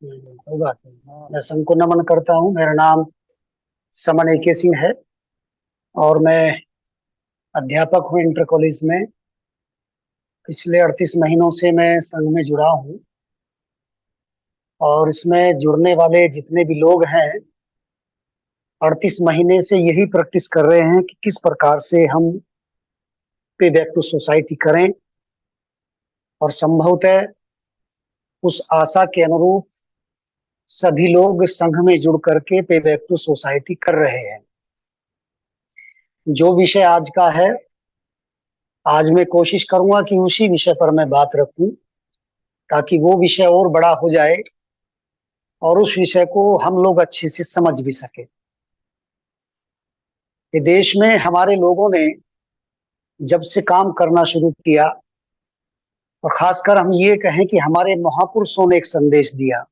कोई बात नहीं। मैं संघ को नमन करता हूँ। मेरा नाम समन एके सिंह है और मैं अध्यापक हूँ इंटर कॉलेज में। पिछले 38 महीनों से मैं संघ में जुड़ा हूँ और इसमें जुड़ने वाले जितने भी लोग हैं 38 महीने से यही प्रैक्टिस कर रहे हैं कि किस प्रकार से हम पे बैक टू सोसाइटी करें और संभवतः उस आशा के अनुरूप सभी लोग संघ में जुड़ करके पे बैक टू सोसाइटी कर रहे हैं। जो विषय आज का है, आज मैं कोशिश करूंगा कि उसी विषय पर मैं बात रखूं ताकि वो विषय और बड़ा हो जाए और उस विषय को हम लोग अच्छे से समझ भी सके। ये देश में हमारे लोगों ने जब से काम करना शुरू किया और खासकर हम ये कहें कि हमारे महापुरुषों ने एक संदेश दिया।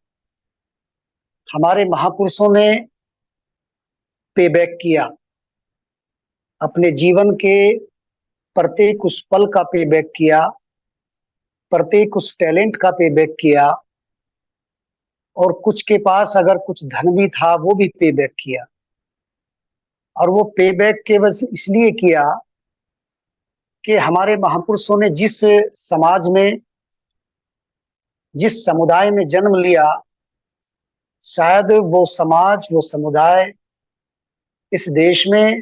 हमारे महापुरुषों ने पे बैक किया, अपने जीवन के प्रत्येक उस पल का पे बैक किया, प्रत्येक उस टैलेंट का पे बैक किया और कुछ के पास अगर कुछ धन भी था वो भी पे बैक किया। और वो पे बैक केवल इसलिए किया कि हमारे महापुरुषों ने जिस समाज में, जिस समुदाय में जन्म लिया, शायद वो समाज, वो समुदाय इस देश में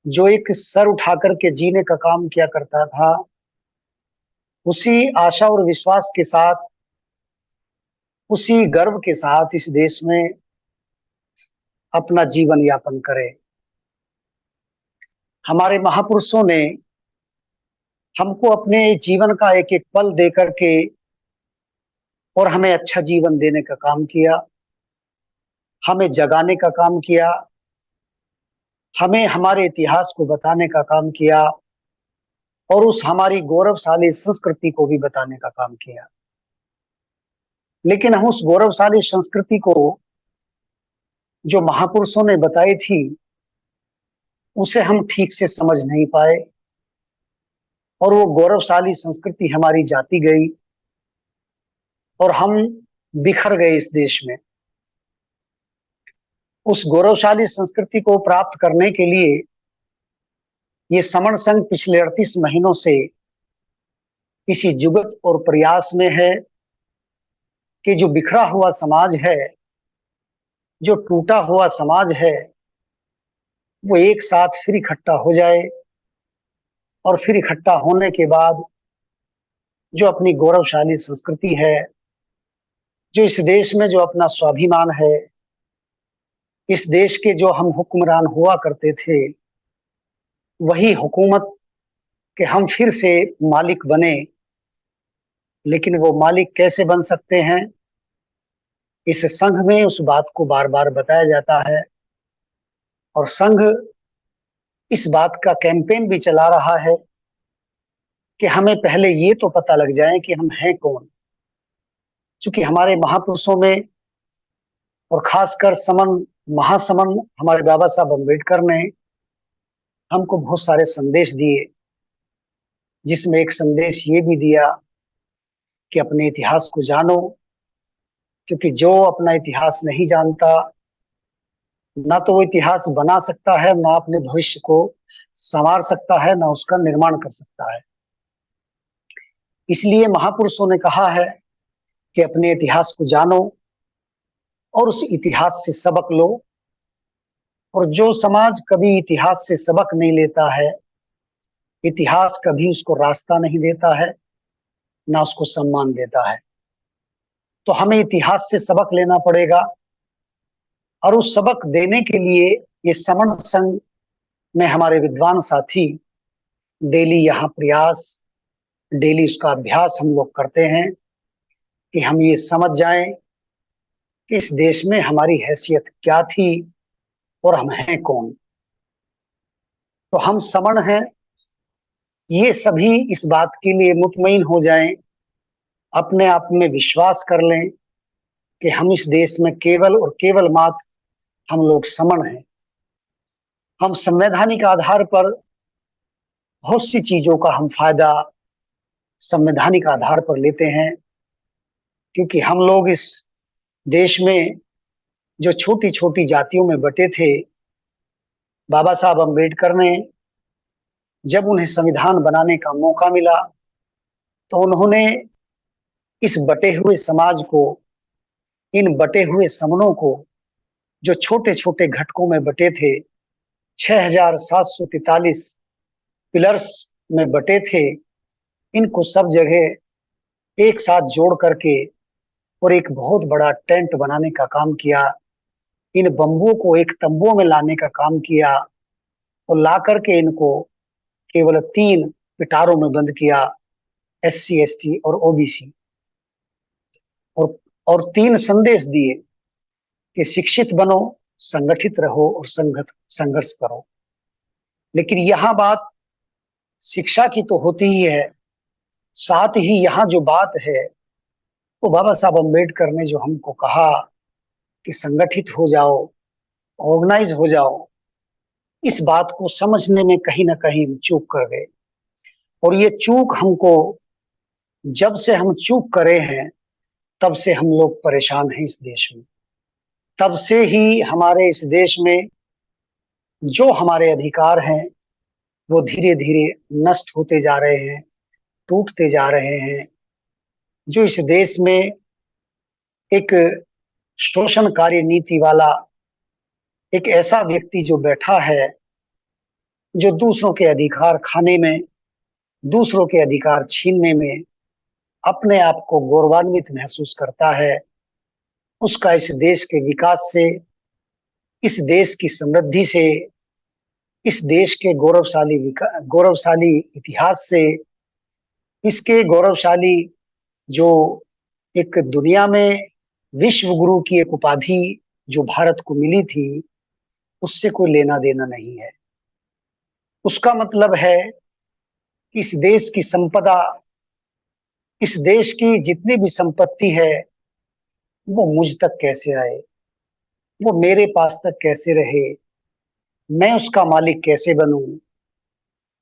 जो एक सर उठा करके जीने का काम किया करता था, उसी आशा और विश्वास के साथ, उसी गर्व के साथ इस देश में अपना जीवन यापन करे। हमारे महापुरुषों ने हमको अपने जीवन का एक एक पल दे करके और हमें अच्छा जीवन देने का काम किया, हमें जगाने का काम किया, हमें हमारे इतिहास को बताने का काम किया और उस हमारी गौरवशाली संस्कृति को भी बताने का काम किया। लेकिन हम उस गौरवशाली संस्कृति को जो महापुरुषों ने बताई थी उसे हम ठीक से समझ नहीं पाए और वो गौरवशाली संस्कृति हमारी जाती गई और हम बिखर गए इस देश में। उस गौरवशाली संस्कृति को प्राप्त करने के लिए ये समण संघ पिछले 38 महीनों से इसी जुगत और प्रयास में है कि जो बिखरा हुआ समाज है, जो टूटा हुआ समाज है, वो एक साथ फिर इकट्ठा हो जाए और फिर इकट्ठा होने के बाद जो अपनी गौरवशाली संस्कृति है, जो इस देश में जो अपना स्वाभिमान है, इस देश के जो हम हुक्मरान हुआ करते थे, वही हुकूमत के हम फिर से मालिक बने। लेकिन वो मालिक कैसे बन सकते हैं, इस संघ में उस बात को बार बार बताया जाता है और संघ इस बात का कैंपेन भी चला रहा है कि हमें पहले ये तो पता लग जाए कि हम हैं कौन। क्योंकि हमारे महापुरुषों में और खासकर समन, महासमन हमारे बाबा साहब अम्बेडकर ने हमको बहुत सारे संदेश दिए, जिसमें एक संदेश ये भी दिया कि अपने इतिहास को जानो, क्योंकि जो अपना इतिहास नहीं जानता ना तो वो इतिहास बना सकता है, ना अपने भविष्य को संवार सकता है, ना उसका निर्माण कर सकता है। इसलिए महापुरुषों ने कहा है कि अपने इतिहास को जानो और उस इतिहास से सबक लो। और जो समाज कभी इतिहास से सबक नहीं लेता है, इतिहास कभी उसको रास्ता नहीं देता है, ना उसको सम्मान देता है। तो हमें इतिहास से सबक लेना पड़ेगा और उस सबक देने के लिए ये समण संघ में हमारे विद्वान साथी डेली यहाँ प्रयास, डेली उसका अभ्यास हम लोग करते हैं कि हम ये समझ जाएं कि इस देश में हमारी हैसियत क्या थी और हम हैं कौन। तो हम समण हैं, ये सभी इस बात के लिए मुतमईन हो जाएं, अपने आप में विश्वास कर लें कि हम इस देश में केवल और केवल मात्र हम लोग समण हैं। हम संवैधानिक आधार पर बहुत सी चीजों का हम फायदा संवैधानिक आधार पर लेते हैं, क्योंकि हम लोग इस देश में जो छोटी छोटी जातियों में बटे थे, बाबा साहब अम्बेडकर ने जब उन्हें संविधान बनाने का मौका मिला तो उन्होंने इस बटे हुए समाज को, इन बटे हुए समनों को, जो छोटे छोटे घटकों में बटे थे, 6,743 पिलर्स में बटे थे, इनको सब जगह एक साथ जोड़ करके और एक बहुत बड़ा टेंट बनाने का काम किया। इन बम्बुओं को एक तंबुओं में लाने का काम किया और ला करके इनको केवल 3 पिटारों में बंद किया, SC ST और OBC, और 3 संदेश दिए कि शिक्षित बनो, संगठित रहो और संघर्ष करो। लेकिन यहां बात शिक्षा की तो होती ही है, साथ ही यहाँ जो बात है वो बाबा साहब अम्बेडकर ने जो हमको कहा कि संगठित हो जाओ, ऑर्गेनाइज हो जाओ, इस बात को समझने में कहीं ना कहीं हम चूक कर गए। और ये चूक हमको, जब से हम चूक करे हैं तब से हम लोग परेशान हैं इस देश में। तब से ही हमारे इस देश में जो हमारे अधिकार हैं वो धीरे धीरे नष्ट होते जा रहे हैं, टूटते जा रहे हैं। जो इस देश में एक शोषणकारी नीति वाला एक ऐसा व्यक्ति जो बैठा है, जो दूसरों के अधिकार खाने में, दूसरों के अधिकार छीनने में अपने आप को गौरवान्वित महसूस करता है, उसका इस देश के विकास से, इस देश की समृद्धि से, इस देश के गौरवशाली इतिहास से, इसके गौरवशाली जो एक दुनिया में विश्व गुरु की एक उपाधि जो भारत को मिली थी, उससे कोई लेना देना नहीं है। उसका मतलब है कि इस देश की संपदा, इस देश की जितनी भी संपत्ति है वो मुझ तक कैसे आए, वो मेरे पास तक कैसे रहे, मैं उसका मालिक कैसे बनूं,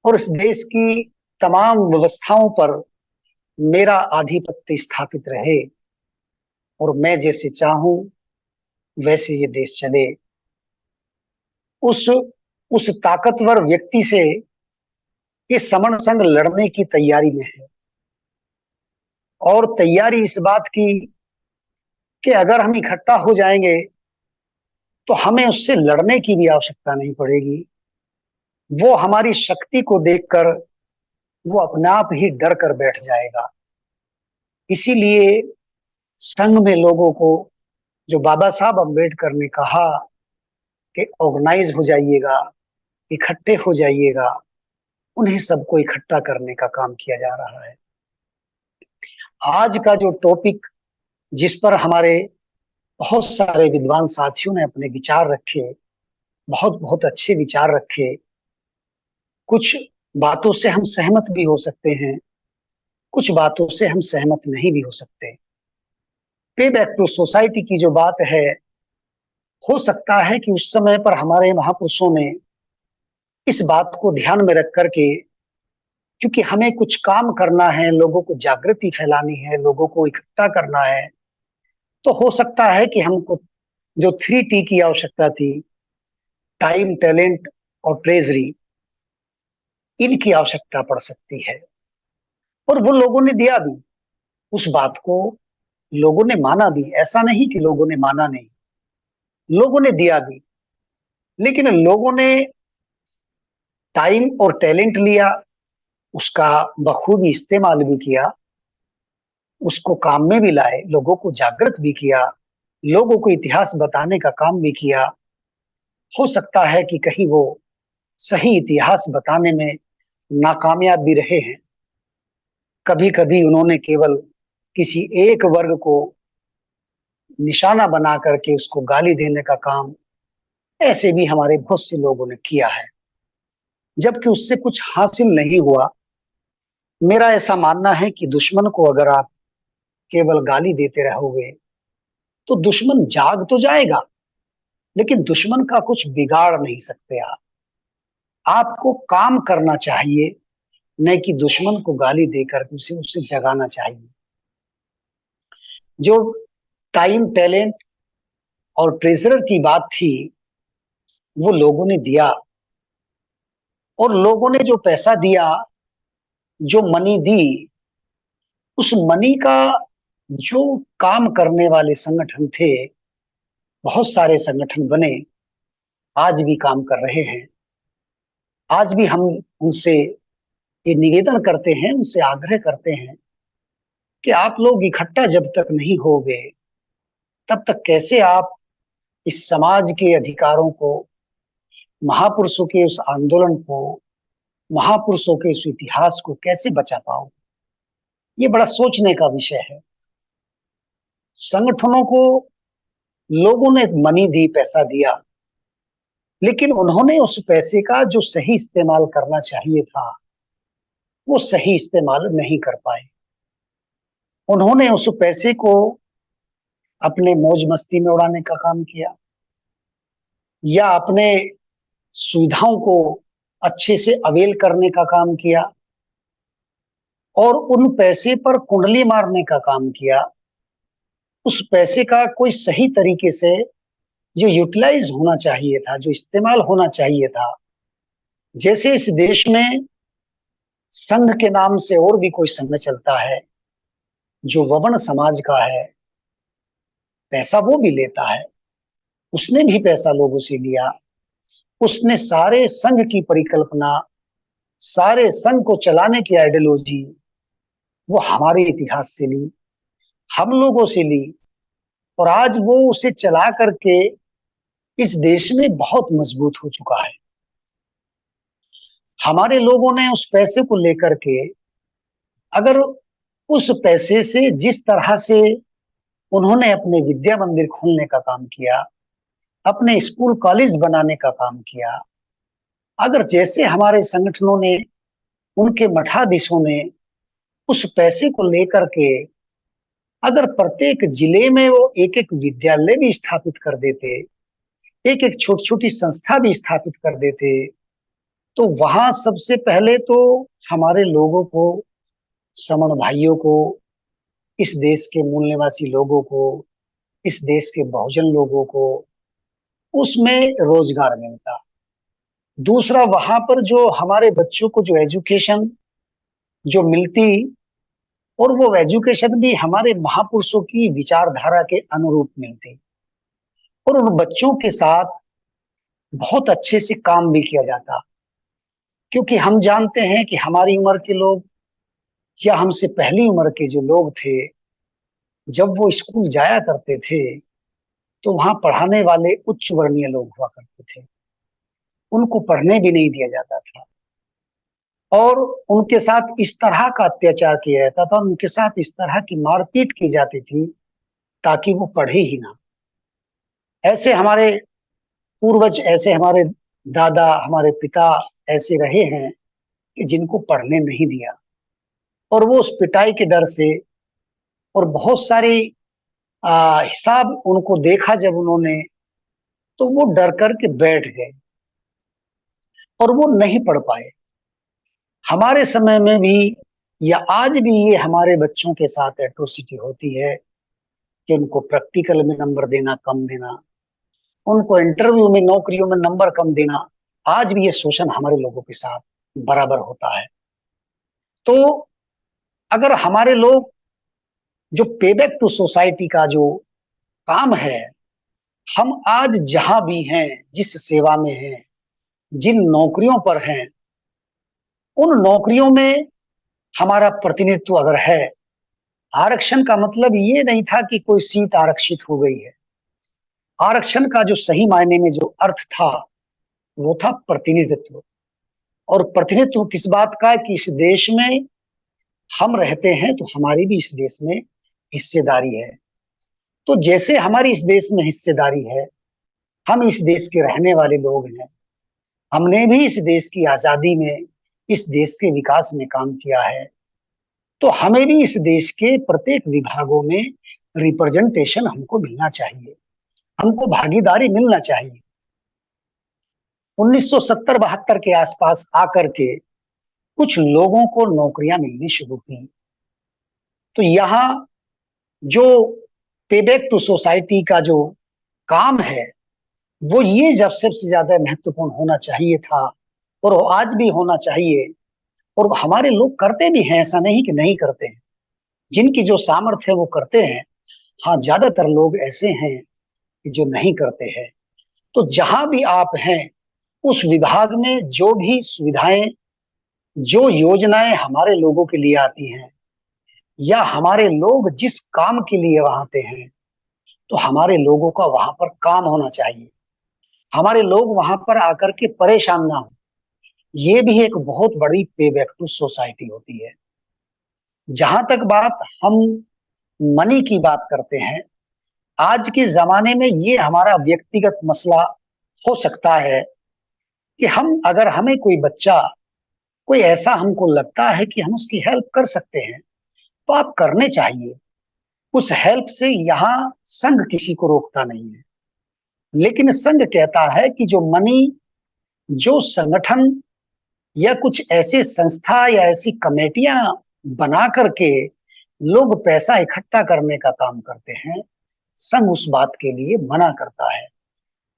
और इस देश की तमाम व्यवस्थाओं पर मेरा आधिपत्य स्थापित रहे और मैं जैसे चाहूं वैसे ये देश चले। उस उस ताकतवर व्यक्ति से ये समन संघ लड़ने की तैयारी में है, और तैयारी इस बात की कि अगर हम इकट्ठा हो जाएंगे तो हमें उससे लड़ने की भी आवश्यकता नहीं पड़ेगी। वो हमारी शक्ति को देखकर वो अपने आप ही डर कर बैठ जाएगा। इसीलिए संघ में लोगों को, जो बाबा साहब अम्बेडकर ने कहा कि ऑर्गेनाइज हो जाइएगा, इकट्ठे हो जाइएगा, उन्हें सबको इकट्ठा करने का काम किया जा रहा है। आज का जो टॉपिक जिस पर हमारे बहुत सारे विद्वान साथियों ने अपने विचार रखे, बहुत बहुत अच्छे विचार रखे, कुछ बातों से हम सहमत भी हो सकते हैं, कुछ बातों से हम सहमत नहीं भी हो सकते। पे बैक टू सोसाइटी की जो बात है, हो सकता है कि उस समय पर हमारे महापुरुषों ने इस बात को ध्यान में रख करके, क्योंकि हमें कुछ काम करना है, लोगों को जागृति फैलानी है, लोगों को इकट्ठा करना है, तो हो सकता है कि हमको जो 3T की आवश्यकता थी, टाइम, टैलेंट और ट्रेजरी, इनकी आवश्यकता पड़ सकती है। और वो लोगों ने दिया भी, उस बात को लोगों ने माना भी, ऐसा नहीं कि लोगों ने माना नहीं, लोगों ने दिया भी। लेकिन लोगों ने टाइम और टैलेंट लिया, उसका बखूबी इस्तेमाल भी किया, उसको काम में भी लाए, लोगों को जागृत भी किया, लोगों को इतिहास बताने का काम भी किया। हो सकता है कि कहीं वो सही इतिहास बताने में नाकामयाब भी रहे हैं। कभी कभी उन्होंने केवल किसी एक वर्ग को निशाना बना करके उसको गाली देने का काम, ऐसे भी हमारे बहुत से लोगों ने किया है, जबकि उससे कुछ हासिल नहीं हुआ। मेरा ऐसा मानना है कि दुश्मन को अगर आप केवल गाली देते रहोगे तो दुश्मन जाग तो जाएगा, लेकिन दुश्मन का कुछ बिगाड़ नहीं सकते आप। आपको काम करना चाहिए, न कि दुश्मन को गाली देकर उसे जगाना चाहिए। जो टाइम, टैलेंट और ट्रेजरर की बात थी, वो लोगों ने दिया। और लोगों ने जो पैसा दिया, जो मनी दी, उस मनी का जो काम करने वाले संगठन थे, बहुत सारे संगठन बने, आज भी काम कर रहे हैं। आज भी हम उनसे ये निवेदन करते हैं, उनसे आग्रह करते हैं कि आप लोग इकट्ठा जब तक नहीं होगे, तब तक कैसे आप इस समाज के अधिकारों को, महापुरुषों के उस आंदोलन को, महापुरुषों के उस इतिहास को कैसे बचा पाओ? ये बड़ा सोचने का विषय है। संगठनों को लोगों ने मनी दी, पैसा दिया, लेकिन उन्होंने उस पैसे का जो सही इस्तेमाल करना चाहिए था, वो सही इस्तेमाल नहीं कर पाए। उन्होंने उस पैसे को अपने मौज मस्ती में उड़ाने का काम किया, या अपने सुविधाओं को अच्छे से अवेल करने का काम किया, और उन पैसे पर कुंडली मारने का काम किया। उस पैसे का कोई सही तरीके से जो यूटिलाइज होना चाहिए था, जो इस्तेमाल होना चाहिए था, जैसे इस देश में संघ के नाम से और भी कोई संघ चलता है जो वर्ण समाज का है, पैसा वो भी लेता है, उसने भी पैसा लोगों से लिया। उसने सारे संघ की परिकल्पना, सारे संघ को चलाने की आइडियोलॉजी वो हमारे इतिहास से ली, हम लोगों से ली, और आज वो उसे चला करके इस देश में बहुत मजबूत हो चुका है। हमारे लोगों ने उस पैसे को लेकर के, अगर उस पैसे से जिस तरह से उन्होंने अपने विद्या मंदिर खोलने का काम किया, अपने स्कूल कॉलेज बनाने का काम किया, अगर जैसे हमारे संगठनों ने, उनके मठाधीशों ने उस पैसे को लेकर के अगर प्रत्येक जिले में वो एक एक विद्यालय भी स्थापित कर देते, एक एक छोटी छोटी संस्था भी स्थापित कर देते, तो वहां सबसे पहले तो हमारे लोगों को, समण भाइयों को, इस देश के मूल निवासी लोगों को, इस देश के बहुजन लोगों को उसमें रोजगार मिलता। दूसरा, वहां पर जो हमारे बच्चों को जो एजुकेशन जो मिलती, और वो एजुकेशन भी हमारे महापुरुषों की विचारधारा के अनुरूप मिलती, और उन बच्चों के साथ बहुत अच्छे से काम भी किया जाता। क्योंकि हम जानते हैं कि हमारी उम्र के लोग, या हमसे पहली उम्र के जो लोग थे, जब वो स्कूल जाया करते थे, तो वहां पढ़ाने वाले उच्च वर्णीय लोग हुआ करते थे, उनको पढ़ने भी नहीं दिया जाता था, और उनके साथ इस तरह का अत्याचार किया जाता था, उनके साथ इस तरह की मारपीट की जाती थी ताकि वो पढ़े ही ना। ऐसे हमारे पूर्वज, ऐसे हमारे दादा, हमारे पिता ऐसे रहे हैं कि जिनको पढ़ने नहीं दिया, और वो उस पिटाई के डर से, और बहुत सारी हिसाब उनको देखा जब उन्होंने, तो वो डर करके बैठ गए और वो नहीं पढ़ पाए। हमारे समय में भी, या आज भी, ये हमारे बच्चों के साथ एट्रोसिटी होती है कि उनको प्रैक्टिकल में नंबर देना कम देना, उनको इंटरव्यू में, नौकरियों में नंबर कम देना। आज भी ये शोषण हमारे लोगों के साथ बराबर होता है। तो अगर हमारे लोग जो पे बैक टू सोसाइटी का जो काम है, हम आज जहां भी हैं, जिस सेवा में हैं, जिन नौकरियों पर हैं, उन नौकरियों में हमारा प्रतिनिधित्व अगर है, आरक्षण का मतलब ये नहीं था कि कोई सीट आरक्षित हो गई है। आरक्षण का जो सही मायने में जो अर्थ था, वो था प्रतिनिधित्व। और प्रतिनिधित्व किस बात का है कि इस देश में हम रहते हैं, तो हमारी भी इस देश में हिस्सेदारी है। तो जैसे हमारी इस देश में हिस्सेदारी है, हम इस देश के रहने वाले लोग हैं, हमने भी इस देश की आजादी में, इस देश के विकास में काम किया है, तो हमें भी इस देश के प्रत्येक विभागों में रिप्रेजेंटेशन हमको मिलना चाहिए, हमको भागीदारी मिलना चाहिए। 1970-72 के आसपास आकर के कुछ लोगों को नौकरियां मिलनी शुरू हुई, तो यहाँ जो पे बैक टू सोसाइटी का जो काम है वो ये जब सबसे ज्यादा महत्वपूर्ण होना चाहिए था, और वो आज भी होना चाहिए। और हमारे लोग करते भी हैं, ऐसा नहीं कि नहीं करते हैं। जिनकी जो सामर्थ्य है वो करते हैं। हाँ, ज्यादातर लोग ऐसे हैं कि जो नहीं करते हैं। तो जहां भी आप हैं, उस विभाग में जो भी सुविधाएं, जो योजनाएं हमारे लोगों के लिए आती हैं, या हमारे लोग जिस काम के लिए वहां आते हैं, तो हमारे लोगों का वहां पर काम होना चाहिए। हमारे लोग वहां पर आकर के परेशान ना हो। ये भी एक बहुत बड़ी पे बैक टू सोसाइटी होती है। जहां तक बात हम मनी की बात करते हैं, आज के जमाने में ये हमारा व्यक्तिगत मसला हो सकता है कि हम, अगर हमें कोई बच्चा, कोई ऐसा हमको लगता है कि हम उसकी हेल्प कर सकते हैं, तो आप करने चाहिए। उस हेल्प से यहाँ संघ किसी को रोकता नहीं है। लेकिन संघ कहता है कि जो मनी, जो संगठन या कुछ ऐसे संस्था या ऐसी कमेटियां बना करके लोग पैसा इकट्ठा करने का काम करते हैं, संघ उस बात के लिए मना करता है।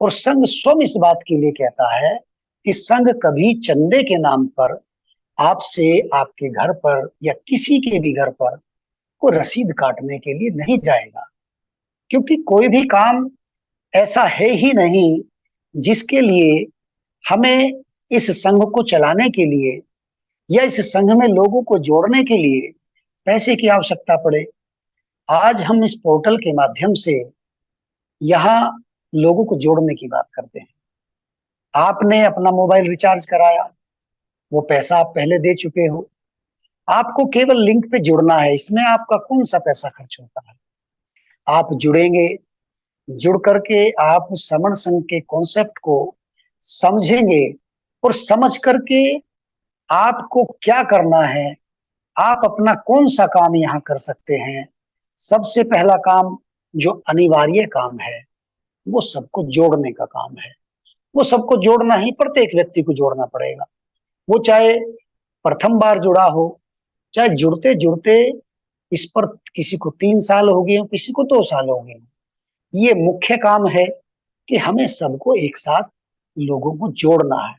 और संघ स्वयं इस बात के लिए कहता है कि संघ कभी चंदे के नाम पर आपसे, आपके घर पर या किसी के भी घर पर को रसीद काटने के लिए नहीं जाएगा। क्योंकि कोई भी काम ऐसा है ही नहीं जिसके लिए हमें इस संघ को चलाने के लिए या इस संघ में लोगों को जोड़ने के लिए पैसे की आवश्यकता पड़े। आज हम इस पोर्टल के माध्यम से यहाँ लोगों को जोड़ने की बात करते हैं। आपने अपना मोबाइल रिचार्ज कराया, वो पैसा आप पहले दे चुके हो। आपको केवल लिंक पे जुड़ना है, इसमें आपका कौन सा पैसा खर्च होता है। आप जुड़ेंगे, जुड़ करके आप समण संघ के कॉन्सेप्ट को समझेंगे, और समझ करके आपको क्या करना है, आप अपना कौन सा काम यहाँ कर सकते हैं। सबसे पहला काम, जो अनिवार्य काम है, वो सबको जोड़ने का काम है। वो सबको जोड़ना ही, प्रत्येक व्यक्ति को जोड़ना पड़ेगा। वो चाहे प्रथम बार जुड़ा हो, चाहे जुड़ते जुड़ते इस पर किसी को 3 साल हो गए हो, किसी को 2 साल हो गए हो। ये मुख्य काम है कि हमें सबको एक साथ लोगों को जोड़ना है,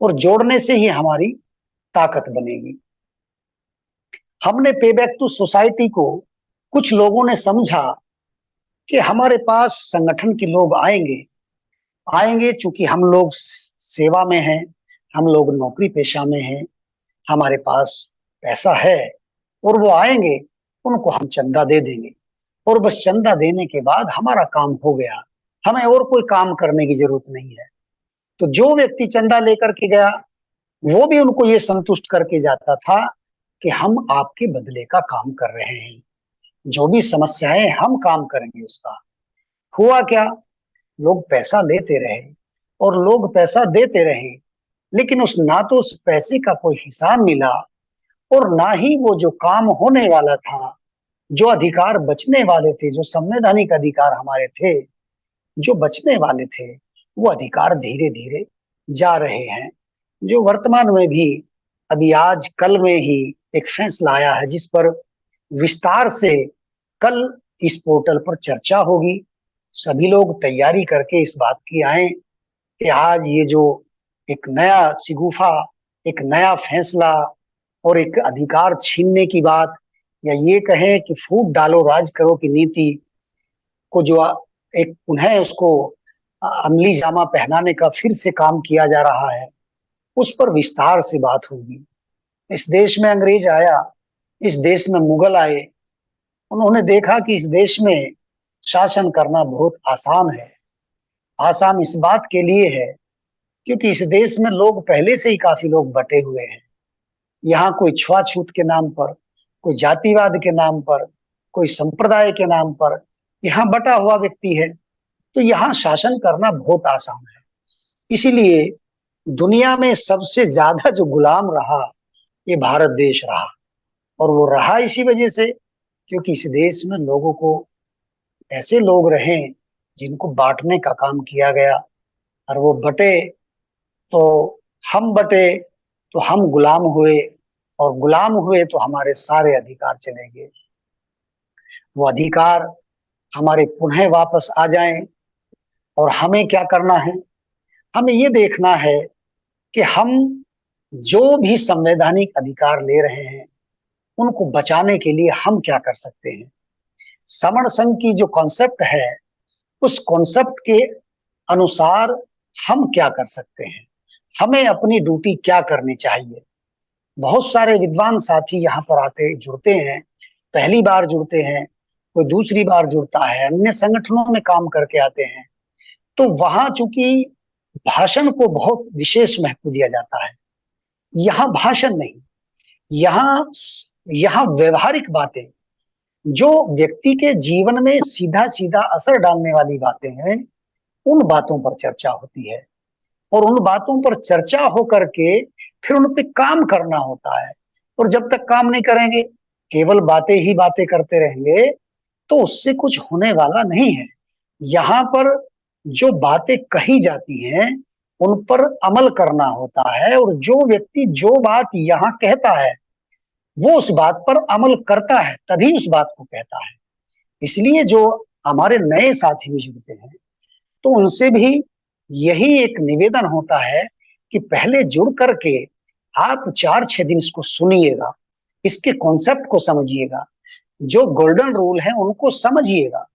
और जोड़ने से ही हमारी ताकत बनेगी। हमने पे बैक टू सोसाइटी को, कुछ लोगों ने समझा कि हमारे पास संगठन के लोग आएंगे, आएंगे चूंकि हम लोग सेवा में हैं, हम लोग नौकरी पेशा में हैं, हमारे पास पैसा है, और वो आएंगे, उनको हम चंदा दे देंगे, और बस चंदा देने के बाद हमारा काम हो गया, हमें और कोई काम करने की जरूरत नहीं है। तो जो व्यक्ति चंदा लेकर के गया, वो भी उनको ये संतुष्ट करके जाता था कि हम आपके बदले का काम कर रहे हैं, जो भी समस्याएं हम काम करेंगे उसका। हुआ क्या, लोग पैसा लेते रहे और लोग पैसा देते रहे, लेकिन उस, ना तो उस पैसे का कोई हिसाब मिला, और ना ही वो जो काम होने वाला था, जो अधिकार बचने वाले थे, जो संवैधानिक अधिकार हमारे थे, जो बचने वाले थे, वो अधिकार धीरे धीरे जा रहे हैं। जो वर्तमान में भी, अभी आज कल में ही एक फैसला आया है जिस पर विस्तार से कल इस पोर्टल पर चर्चा होगी। सभी लोग तैयारी करके इस बात की आए कि आज ये जो एक नया शिगुफा, एक नया फैसला और एक अधिकार छीनने की बात, या ये कहें कि फूट डालो राज करो की नीति को जो एक पुनः उसको अमली जामा पहनाने का फिर से काम किया जा रहा है, उस पर विस्तार से बात होगी। इस देश में अंग्रेज आया, इस देश में मुगल आए, उन्होंने देखा कि इस देश में शासन करना बहुत आसान है। आसान इस बात के लिए है क्योंकि इस देश में लोग पहले से ही काफी लोग बटे हुए हैं। यहाँ कोई छुआछूत के नाम पर, कोई जातिवाद के नाम पर, कोई संप्रदाय के नाम पर यहाँ बटा हुआ व्यक्ति है। तो यहाँ शासन करना बहुत आसान है। इसीलिए दुनिया में सबसे ज्यादा जो गुलाम रहा, ये भारत देश रहा। और वो रहा इसी वजह से क्योंकि इस देश में लोगों को, ऐसे लोग रहे जिनको बांटने का काम किया गया, और वो बटे तो हम बटे, तो हम गुलाम हुए, और गुलाम हुए तो हमारे सारे अधिकार चले गए। वो अधिकार हमारे पुनः वापस आ जाएं। और हमें क्या करना है? हमें ये देखना है कि हम जो भी संवैधानिक अधिकार ले रहे हैं उनको बचाने के लिए हम क्या कर सकते हैं। समण संघ की जो कॉन्सेप्ट है उस कॉन्सेप्ट के अनुसार हम क्या कर सकते हैं, हमें अपनी ड्यूटी क्या करनी चाहिए। बहुत सारे विद्वान साथी यहाँ पर आते जुड़ते हैं, पहली बार जुड़ते हैं, कोई दूसरी बार जुड़ता है, अन्य संगठनों में काम करके आते हैं। तो वहां चूंकि भाषण को बहुत विशेष महत्व दिया जाता है, यहाँ भाषण नहीं, यहाँ यहाँ व्यवहारिक बातें जो व्यक्ति के जीवन में सीधा सीधा असर डालने वाली बातें हैं, उन बातों पर चर्चा होती है। और उन बातों पर चर्चा हो करके फिर उन पे काम करना होता है। और जब तक काम नहीं करेंगे, केवल बातें ही बातें करते रहेंगे, तो उससे कुछ होने वाला नहीं है। यहाँ पर जो बातें कही जाती हैं उन पर अमल करना होता है, और जो व्यक्ति जो बात यहाँ कहता है वो उस बात पर अमल करता है, तभी उस बात को कहता है। इसलिए जो हमारे नए साथी भी जुड़ते हैं तो उनसे भी यही एक निवेदन होता है कि पहले जुड़ करके आप 4-6 दिन इसको सुनिएगा, इसके कॉन्सेप्ट को समझिएगा, जो गोल्डन रूल है उनको समझिएगा,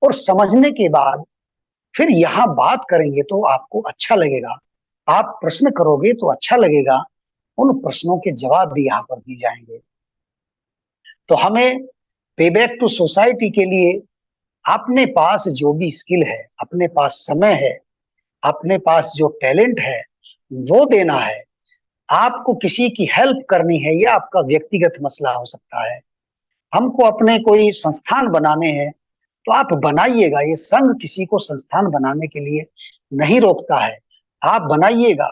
और समझने के बाद फिर यहाँ बात करेंगे तो आपको अच्छा लगेगा, आप प्रश्न करोगे तो अच्छा लगेगा, उन प्रश्नों के जवाब भी यहाँ पर दिए जाएंगे। तो हमें पे बैक टू सोसाइटी के लिए अपने पास जो भी स्किल है, अपने पास समय है, अपने पास जो टैलेंट है वो देना है। आपको किसी की हेल्प करनी है, यह आपका व्यक्तिगत मसला हो सकता है। हमको अपने कोई संस्थान बनाने हैं तो आप बनाइएगा, ये संघ किसी को संस्थान बनाने के लिए नहीं रोकता है, आप बनाइएगा।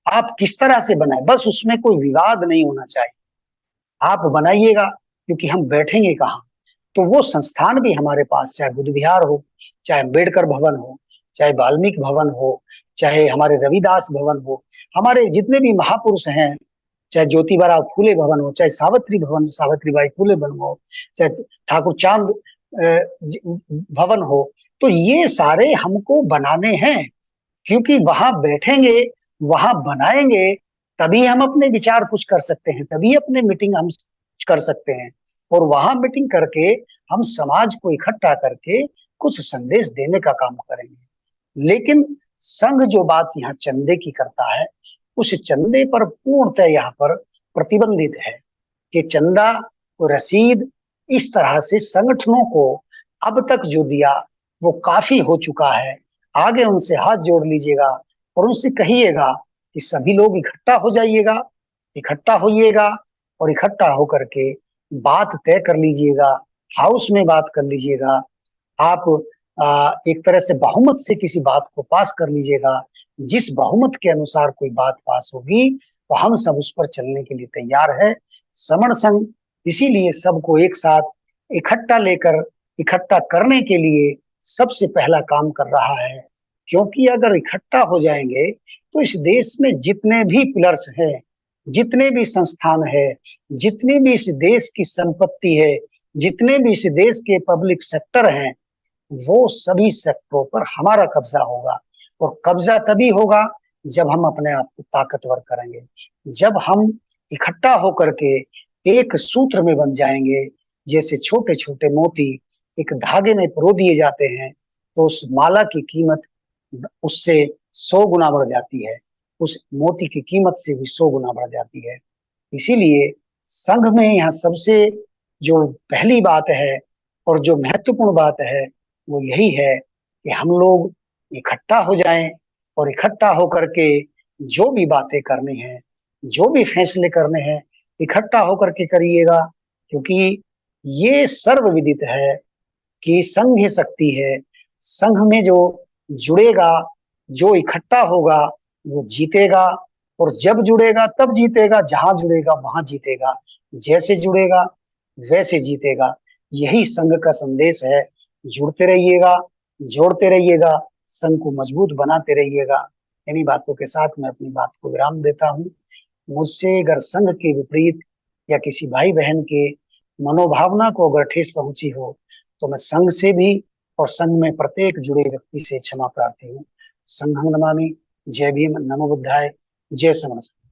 आप किस तरह से बनाए, बस उसमें कोई विवाद नहीं होना चाहिए, आप बनाइएगा। क्योंकि हम बैठेंगे कहाँ, तो वो संस्थान भी हमारे पास, चाहे बुद्ध विहार हो, चाहे अम्बेडकर भवन हो, चाहे वाल्मीकि भवन हो, चाहे हमारे रविदास भवन हो, हमारे जितने भी महापुरुष हैं, चाहे ज्योतिबा फूले भवन हो, चाहे सावित्री भवन, सावित्रीबाई फूले भवन हो, चाहे ठाकुर चांद भवन हो, तो ये सारे हमको बनाने हैं। क्योंकि वहां बैठेंगे, वहां बनाएंगे, तभी हम अपने विचार कुछ कर सकते हैं, तभी अपने मीटिंग हम कर सकते हैं। और वहां मीटिंग करके हम समाज को इकट्ठा करके कुछ संदेश देने का काम करेंगे। लेकिन संघ जो बात यहाँ चंदे की करता है, उस चंदे पर पूर्णतः यहाँ पर प्रतिबंधित है कि चंदा को रसीद इस तरह से संगठनों को अब तक जो दिया वो काफी हो चुका है। आगे उनसे हाथ जोड़ लीजिएगा और उनसे कहिएगा कि सभी लोग इकट्ठा हो जाइएगा, इकट्ठा होइएगा, और इकट्ठा होकर के बात तय कर लीजिएगा, हाउस में बात कर लीजिएगा। आप एक तरह से बहुमत से किसी बात को पास कर लीजिएगा। जिस बहुमत के अनुसार कोई बात पास होगी तो हम सब उस पर चलने के लिए तैयार है। समण संघ इसीलिए सबको एक साथ इकट्ठा लेकर, इकट्ठा करने के लिए सबसे पहला काम कर रहा है। क्योंकि अगर इकट्ठा हो जाएंगे तो इस देश में जितने भी पिलर्स हैं, जितने भी संस्थान है, जितनी भी इस देश की संपत्ति है, जितने भी इस देश के पब्लिक सेक्टर हैं, वो सभी सेक्टरों पर हमारा कब्जा होगा। और कब्जा तभी होगा जब हम अपने आप को ताकतवर करेंगे, जब हम इकट्ठा होकर के एक सूत्र में बन जाएंगे। जैसे छोटे छोटे मोती एक धागे में पिरो दिए जाते हैं तो उस माला की कीमत उससे 100 गुना बढ़ जाती है, उस मोती की कीमत से भी 100 गुना बढ़ जाती है। इसीलिए संघ में यहाँ सबसे जो पहली बात है और जो महत्वपूर्ण बात है वो यही है कि हम लोग इकट्ठा हो जाएं, और इकट्ठा होकर के जो भी बातें करनी है, जो भी फैसले करने हैं, इकट्ठा होकर के करिएगा। क्योंकि ये सर्वविदित है कि संघ ही शक्ति है। संघ में जो जुड़ेगा, जो इकट्ठा होगा वो जीतेगा, और जब जुड़ेगा तब जीतेगा, जहां जुड़ेगा वहां जीतेगा, जैसे जुड़ेगा वैसे जीतेगा। यही संघ का संदेश है। जुड़ते रहिएगा, जोड़ते रहिएगा, संघ को मजबूत बनाते रहिएगा। इन्हीं बातों के साथ मैं अपनी बात को विराम देता हूँ। मुझसे अगर संघ के विपरीत या किसी भाई बहन के मनोभावना को अगर ठेस पहुंची हो तो मैं संघ से भी और संघ में प्रत्येक जुड़े व्यक्ति से क्षमा प्रार्थी हूँ। संघं नमामि। जय भीम, नमो बुद्धाय, जय समर सिंह।